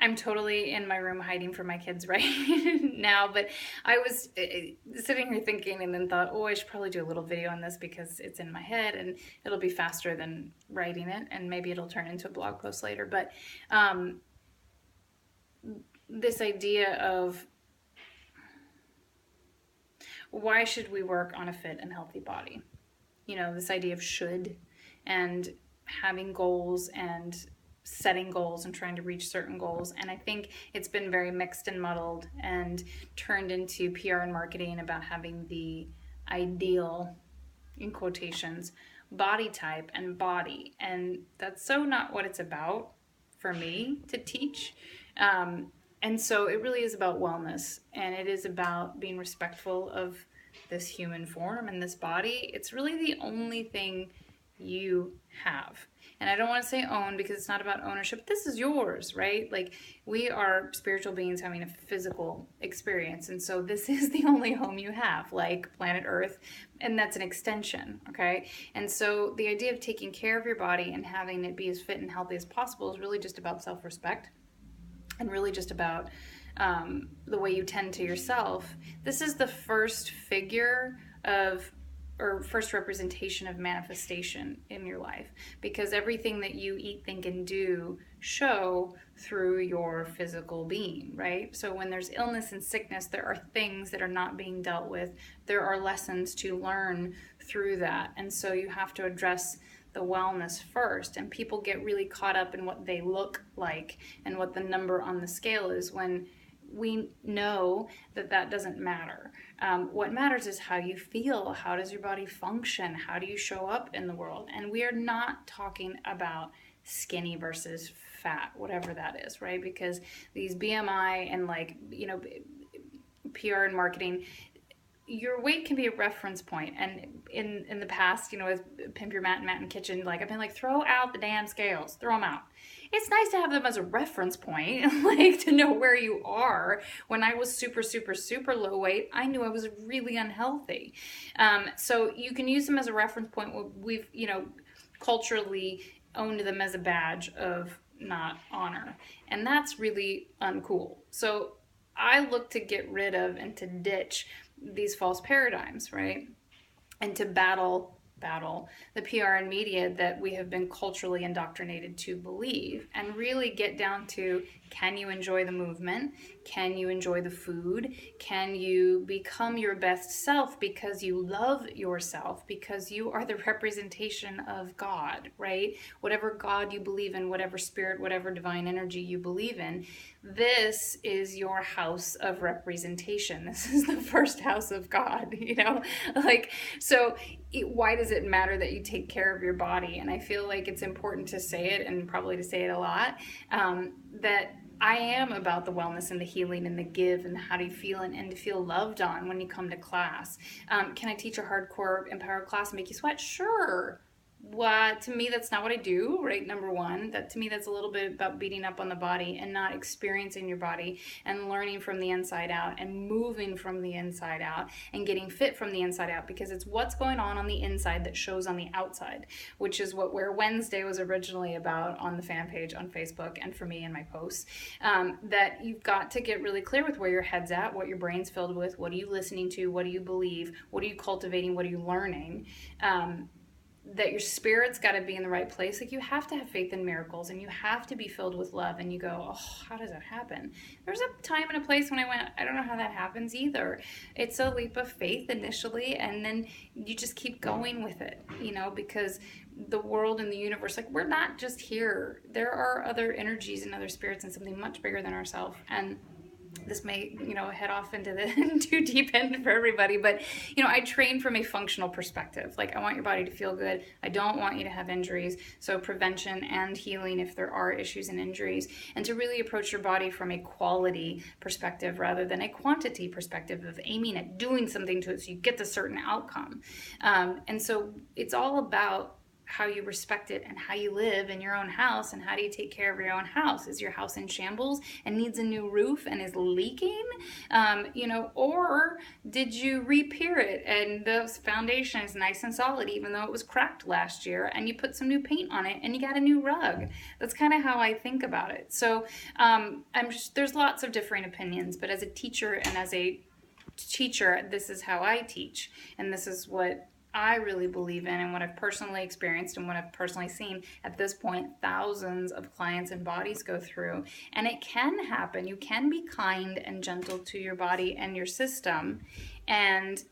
I'm totally in my room hiding from my kids right now, but I was sitting here thinking and then thought, oh, I should probably do a little video on this because it's in my head and it'll be faster than writing it, and maybe it'll turn into a blog post later. But um, this idea of why should we work on a fit and healthy body? You know, this idea of should and having goals and setting goals and trying to reach certain goals. And I think it's been very mixed and muddled and turned into PR and marketing about having the ideal, in quotations, body type and body. And that's so not what it's about for me to teach. And so it really is about wellness, and it is about being respectful of this human form and this body. It's really the only thing you have. And I don't want to say own because it's not about ownership. This is yours, right? Like, we are spiritual beings having a physical experience. And so this is the only home you have, like planet Earth. And that's an extension, okay? And so the idea of taking care of your body and having it be as fit and healthy as possible is really just about self-respect, and really just about the way you tend to yourself. This is the first figure of, or first representation of manifestation in your life, because everything that you eat, think, and do show through your physical being, right? So when there's illness and sickness, there are things that are not being dealt with. There are lessons to learn through that. And so you have to address the wellness first, and people get really caught up in what they look like and what the number on the scale is, when we know that that doesn't matter. What matters is how you feel. How does your body function? How do you show up in the world? And we are not talking about skinny versus fat, whatever that is, right? Because these BMI and, like, you know, PR and marketing, your weight can be a reference point. And in the past, you know, with Pimp Your Mat and Mat in the Kitchen, like, I've been like, throw out the damn scales, throw them out. It's nice to have them as a reference point, like, to know where you are. When I was super, super, super low weight, I knew I was really unhealthy. So you can use them as a reference point. We've, you know, culturally owned them as a badge of not honor. And that's really uncool. So I look to get rid of and to ditch these false paradigms, right? And to battle the PR and media that we have been culturally indoctrinated to believe, and really get down to, can you enjoy the movement? Can you enjoy the food? Can you become your best self because you love yourself, because you are the representation of God, right? Whatever God you believe in, whatever spirit, whatever divine energy you believe in, this is your house of representation. This is the first house of God, you know? Like, so why does it matter that you take care of your body? And I feel like it's important to say it, and probably to say it a lot, that I am about the wellness and the healing and the give and how do you feel, and to feel loved on when you come to class. Can I teach a hardcore empower class and make you sweat? Sure. What, to me, that's not what I do, right? Number one, that to me, that's a little bit about beating up on the body and not experiencing your body and learning from the inside out and moving from the inside out and getting fit from the inside out, because it's what's going on the inside that shows on the outside, which is what Where Wednesday was originally about on the fan page on Facebook and for me in my posts. That you've got to get really clear with where your head's at, what your brain's filled with, what are you listening to, what do you believe, what are you cultivating, what are you learning. That your spirit's got to be in the right place. Like, you have to have faith in miracles, and you have to be filled with love. And you go, oh, how does that happen? There's a time and a place when I went, I don't know how that happens either. It's a leap of faith initially, and then you just keep going with it, you know, because the world and the universe, like, we're not just here. There are other energies and other spirits and something much bigger than ourselves. And this may, you know, head off into the too deep end for everybody, but, you know, I train from a functional perspective. Like, I want your body to feel good. I don't want you to have injuries. So prevention and healing if there are issues and injuries, and to really approach your body from a quality perspective rather than a quantity perspective of aiming at doing something to it so you get the certain outcome. And so it's all about how you respect it and how you live in your own house, and how do you take care of your own house. Is your house in shambles and needs a new roof and is leaking? Or did you re-pier it and the foundation is nice and solid even though it was cracked last year, and you put some new paint on it and you got a new rug? That's kind of how I think about it. So there's lots of differing opinions, but as a teacher and as a teacher, this is how I teach, and this is what I really believe in, and what I've personally experienced and what I've personally seen at this point thousands of clients and bodies go through. And it can happen. You can be kind and gentle to your body and your system, and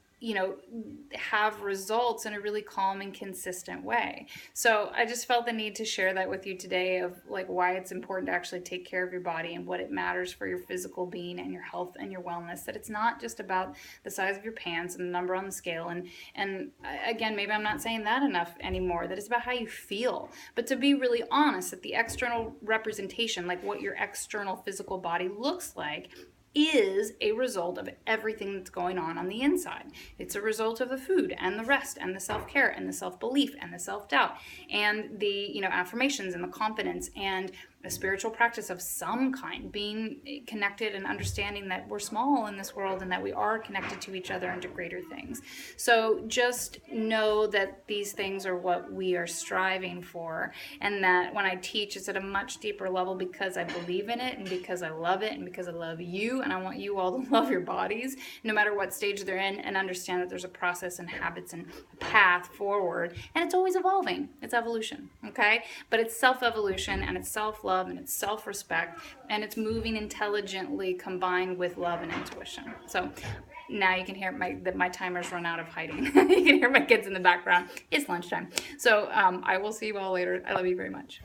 have results in a really calm and consistent way. So I just felt the need to share that with you today, of like why it's important to actually take care of your body and what it matters for your physical being and your health and your wellness. That it's not just about the size of your pants and the number on the scale. And again, maybe I'm not saying that enough anymore, that it's about how you feel. But to be really honest, that the external representation, like what your external physical body looks like, is a result of everything that's going on the inside. It's a result of the food and the rest and the self-care and the self-belief and the self-doubt and the affirmations and the confidence and a spiritual practice of some kind, being connected and understanding that we're small in this world and that we are connected to each other and to greater things. So just know that these things are what we are striving for, and that when I teach, it's at a much deeper level because I believe in it and because I love it and because I love you, and I want you all to love your bodies no matter what stage they're in, and understand that there's a process and habits and a path forward, and it's always evolving. It's evolution, okay? But it's self-evolution, and it's self-love, and it's self-respect, and it's moving intelligently combined with love and intuition. So now you can hear my timer's run out of hiding. You can hear my kids in the background. It's lunchtime. So I will see you all later. I love you very much.